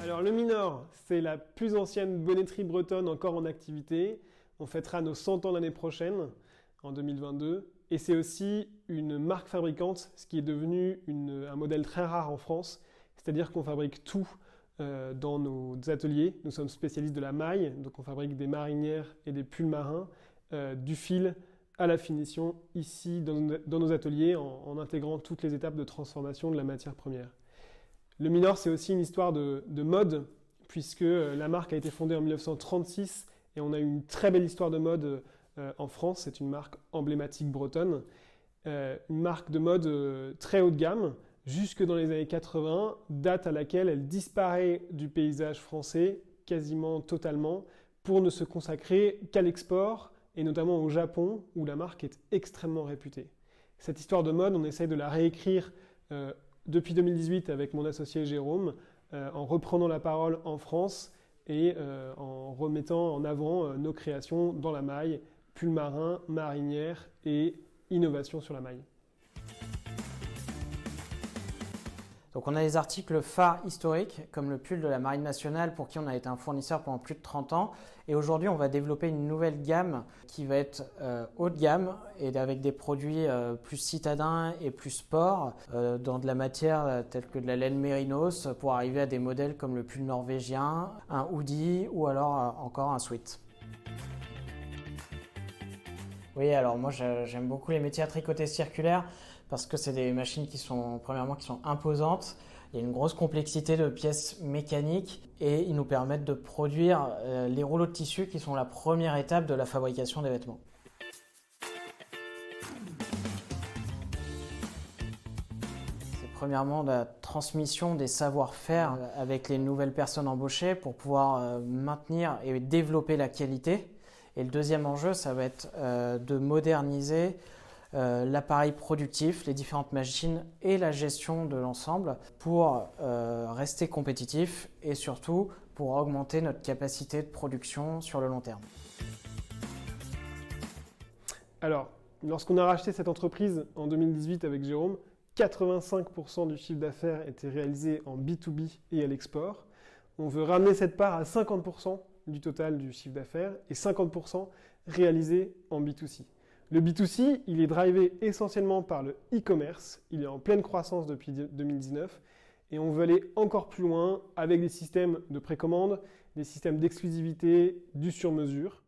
Alors le Minor, c'est la plus ancienne bonneterie bretonne encore en activité. On fêtera nos 100 ans l'année prochaine, en 2022. Et c'est aussi une marque fabricante, ce qui est devenu un modèle très rare en France. C'est-à-dire qu'on fabrique tout dans nos ateliers. Nous sommes spécialistes de la maille, donc on fabrique des marinières et des pulls marins, du fil à la finition, ici dans nos ateliers, en intégrant toutes les étapes de transformation de la matière première. Le Minor, c'est aussi une histoire de mode, puisque la marque a été fondée en 1936 et on a eu une très belle histoire de mode en France. C'est une marque emblématique bretonne, une marque de mode très haut de gamme, jusque dans les années 80, date à laquelle elle disparaît du paysage français quasiment totalement pour ne se consacrer qu'à l'export et notamment au Japon où la marque est extrêmement réputée. Cette histoire de mode, on essaye de la réécrire depuis 2018 avec mon associé Jérôme, en reprenant la parole en France et en remettant en avant nos créations dans la maille, pull marin, marinière et innovation sur la maille. Donc on a des articles phares historiques comme le pull de la Marine nationale pour qui on a été un fournisseur pendant plus de 30 ans et aujourd'hui on va développer une nouvelle gamme qui va être haut de gamme et avec des produits plus citadins et plus sport dans de la matière telle que de la laine mérinos pour arriver à des modèles comme le pull norvégien, un hoodie ou alors encore un sweat. Oui, alors moi j'aime beaucoup les métiers à tricoter circulaire parce que c'est des machines qui sont imposantes. Il y a une grosse complexité de pièces mécaniques et ils nous permettent de produire les rouleaux de tissu qui sont la première étape de la fabrication des vêtements. C'est premièrement la transmission des savoir-faire avec les nouvelles personnes embauchées pour pouvoir maintenir et développer la qualité. Et le deuxième enjeu, ça va être de moderniser l'appareil productif, les différentes machines et la gestion de l'ensemble pour rester compétitif et surtout pour augmenter notre capacité de production sur le long terme. Alors, lorsqu'on a racheté cette entreprise en 2018 avec Jérôme, 85% du chiffre d'affaires était réalisé en B2B et à l'export. On veut ramener cette part à 50% du total du chiffre d'affaires et 50% réalisé en B2C. Le B2C, il est drivé essentiellement par le e-commerce, il est en pleine croissance depuis 2019 et on veut aller encore plus loin avec des systèmes de précommande, des systèmes d'exclusivité, du sur-mesure.